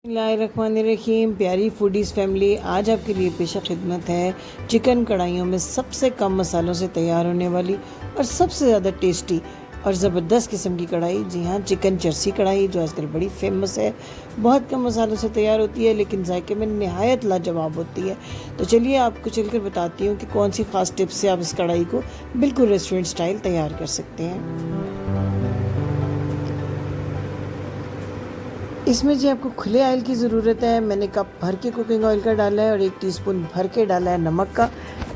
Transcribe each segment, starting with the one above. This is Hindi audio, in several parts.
बिस्मिल्लाहिर्रहमानिर्रहीम। प्यारी फूडीज़ फैमिली, आज आपके लिए पेशा खिदमत है चिकन कढ़ाइयों में सबसे कम मसालों से तैयार होने वाली और सबसे ज़्यादा टेस्टी और ज़बरदस्त किस्म की कढ़ाई। जी हाँ, चिकन चरसी कढ़ाई जो आजकल बड़ी फेमस है। बहुत कम मसालों से तैयार होती है लेकिन जायके में नहायत लाजवाब होती है। तो चलिए आपको चलकर बताती हूँ कि कौन सी ख़ास टिप्स से आप इस कढ़ाई को बिल्कुल रेस्टोरेंट स्टाइल तैयार कर सकते हैं। इसमें जी आपको खुले ऑयल की ज़रूरत है। मैंने कप भर के कुकिंग ऑयल का डाला है और 1 टीस्पून भर के डाला है नमक का,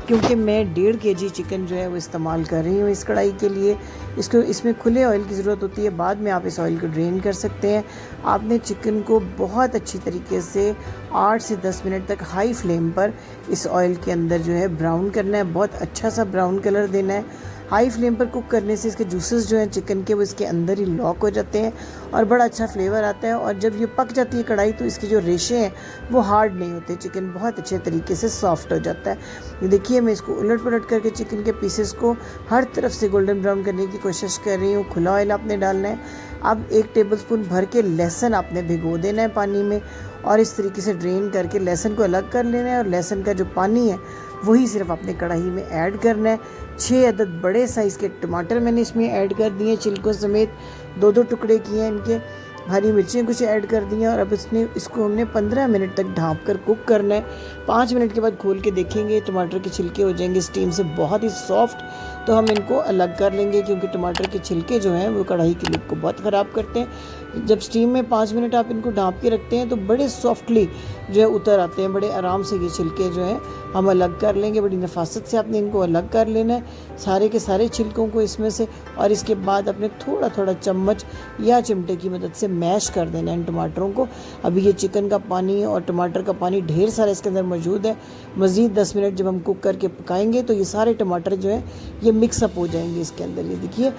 क्योंकि मैं 1.5 kg चिकन जो है वो इस्तेमाल कर रही हूँ इस कढ़ाई के लिए। इसमें खुले ऑयल की ज़रूरत होती है। बाद में आप इस ऑयल को ड्रेन कर सकते हैं। आपने चिकन को बहुत अच्छी तरीके से 8 से 10 मिनट तक हाई फ्लेम पर इस ऑयल के अंदर जो है ब्राउन करना है। बहुत अच्छा सा ब्राउन कलर देना है। हाई फ्लेम पर कुक करने से इसके जूसेस जो हैं चिकन के वो इसके अंदर ही लॉक हो जाते हैं और बड़ा अच्छा फ्लेवर आता है। और जब ये पक जाती है कढ़ाई तो इसके जो रेशे हैं वो हार्ड नहीं होते, चिकन बहुत अच्छे तरीके से सॉफ्ट हो जाता है। ये देखिए, मैं इसको उलट पुलट करके चिकन के पीसेस को हर तरफ से गोल्डन ब्राउन करने की कोशिश कर रही हूँ। खुला ऑयल आपने डालना है। अब 1 टेबलस्पून भर के लहसुन आपने भिगो देना है पानी में और इस तरीके से ड्रेन करके लहसुन को अलग कर लेना है। और लहसुन का जो पानी है वही सिर्फ आपने कढ़ाई में ऐड करना है। 6 अदद बड़े साइज़ के टमाटर मैंने इसमें ऐड कर दिए छिलकों समेत। 2-2 टुकड़े किए हैं इनके। हरी मिर्चें कुछ ऐड कर दी हैं और अब इसको हमने 15 मिनट तक ढाँप कर कुक करना है। 5 मिनट के बाद खोल के देखेंगे टमाटर के छिलके हो जाएंगे स्टीम से बहुत ही सॉफ्ट। तो हम इनको अलग कर लेंगे, क्योंकि टमाटर के छिलके जो हैं वो कढ़ाई की लुक को बहुत ख़राब करते हैं। जब स्टीम में 5 मिनट आप इनको ढाँप के रखते हैं तो बड़े सॉफ्टली जो है उतर आते हैं। बड़े आराम से ये छिलके जो हैं हम अलग कर लेंगे। बड़ी नफासत से आपने इनको अलग कर लेना है सारे के सारे छिलकों को इसमें से। और इसके बाद अपने थोड़ा थोड़ा चम्मच या चिमटे की मदद से मैश कर देना है इन टमाटरों को। अभी ये चिकन का पानी और टमाटर का पानी ढेर सारा इसके अंदर मौजूद है। मज़ीद 10 मिनट जब हम कुक करके पकाएंगे तो ये सारे टमाटर जो हैं ये मिक्सअप हो जाएंगे इसके अंदर। ये देखिए,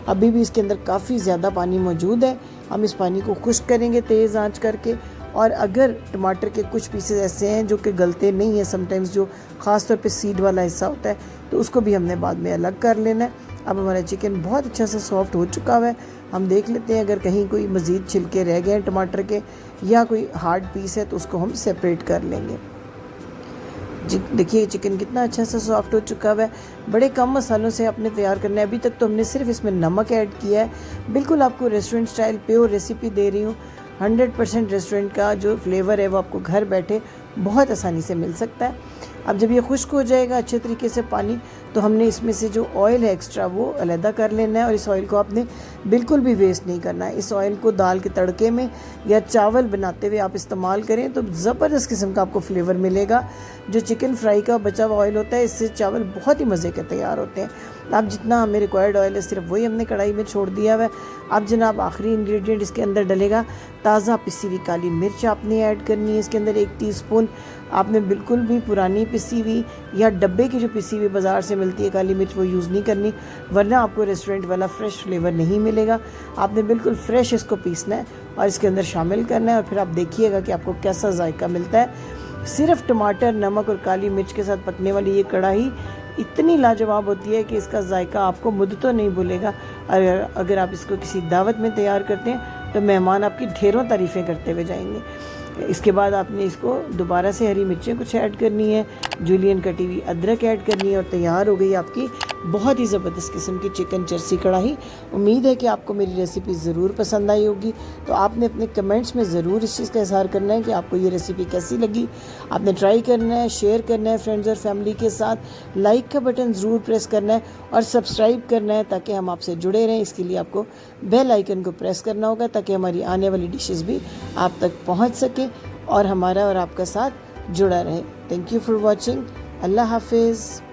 अभी भी इसके अंदर काफ़ी ज़्यादा पानी मौजूद है। हम इस पानी को खुश्क करेंगे तेज़ आंच करके। और अगर टमाटर के कुछ पीसेस ऐसे हैं जो कि गलते नहीं हैं, समटाइम्स जो ख़ास तौर पे सीड वाला हिस्सा होता है, तो उसको भी हमने बाद में अलग कर लेना है। अब हमारा चिकन बहुत अच्छा से सॉफ्ट हो चुका है। हम देख लेते हैं अगर कहीं कोई मज़ीद छिलके रह गए हैं टमाटर के या कोई हार्ड पीस है तो उसको हम सेपरेट कर लेंगे। देखिए चिकन कितना अच्छा सा सॉफ्ट हो चुका है। बड़े कम मसालों से आपने तैयार करना है। अभी तक तो हमने सिर्फ इसमें नमक ऐड किया है। बिल्कुल आपको रेस्टोरेंट स्टाइल प्योर रेसिपी दे रही हूँ। 100% रेस्टोरेंट का जो फ्लेवर है वो आपको घर बैठे बहुत आसानी से मिल सकता है। अब जब ये खुश्क हो जाएगा अच्छे तरीके से पानी, तो हमने इसमें से जो ऑयल है एक्स्ट्रा वो अलहदा कर लेना है। और इस ऑयल को आपने बिल्कुल भी वेस्ट नहीं करना है। इस ऑयल को दाल के तड़के में या चावल बनाते हुए आप इस्तेमाल करें तो ज़बरदस्त किस्म का आपको फ्लेवर मिलेगा। जो चिकन फ्राई का बचा हुआ ऑयल होता है इससे चावल बहुत ही मज़े के तैयार होते हैं। अब जितना हमें रिक्वायर्ड ऑयल है सिर्फ वही हमने कढ़ाई में छोड़ दिया हुआ है। अब जनाब आखिरी इंग्रेडिएंट इसके अंदर डलेगा ताज़ा पिसी हुई काली मिर्च आपने ऐड करनी है इसके अंदर 1 टीस्पून। आपने बिल्कुल भी पुरानी पिसी हुई या डब्बे की जो पिसी हुई बाज़ार से मिलती है काली मिर्च वो यूज़ नहीं करनी, वरना आपको रेस्टोरेंट वाला फ्रेश फ्लेवर नहीं मिलेगा। आपने बिल्कुल फ्रेश इसको पीसना है और इसके अंदर शामिल करना है और फिर आप देखिएगा कि आपको कैसा जायका मिलता है। सिर्फ टमाटर, नमक और काली मिर्च के साथ पकने वाली ये कढ़ाई इतनी लाजवाब होती है कि इसका जायका आपको मुद्दतों नहीं भूलेगा। अगर आप इसको किसी दावत में तैयार करते हैं तो मेहमान आपकी ढेरों तारीफ़ें करते हुए जाएंगे। इसके बाद आपने इसको दोबारा से हरी मिर्चें कुछ ऐड करनी है, जूलियन कटी हुई अदरक ऐड करनी है और तैयार हो गई आपकी बहुत ही ज़बरदस्त किस्म की चिकन चरसी कढ़ाई। उम्मीद है कि आपको मेरी रेसिपी ज़रूर पसंद आई होगी। तो आपने अपने कमेंट्स में ज़रूर इस चीज़ का इज़हार करना है कि आपको ये रेसिपी कैसी लगी। आपने ट्राई करना है, शेयर करना है फ्रेंड्स और फैमिली के साथ, लाइक का बटन ज़रूर प्रेस करना है और सब्सक्राइब करना है ताकि हम आपसे जुड़े रहें। इसके लिए आपको बेल आइकन को प्रेस करना होगा ताकि हमारी आने वाली डिशेज़ भी आप तक पहुँच सके और हमारा और आपका साथ जुड़ा रहे। Thank you for watching. अल्लाह हाफिज़।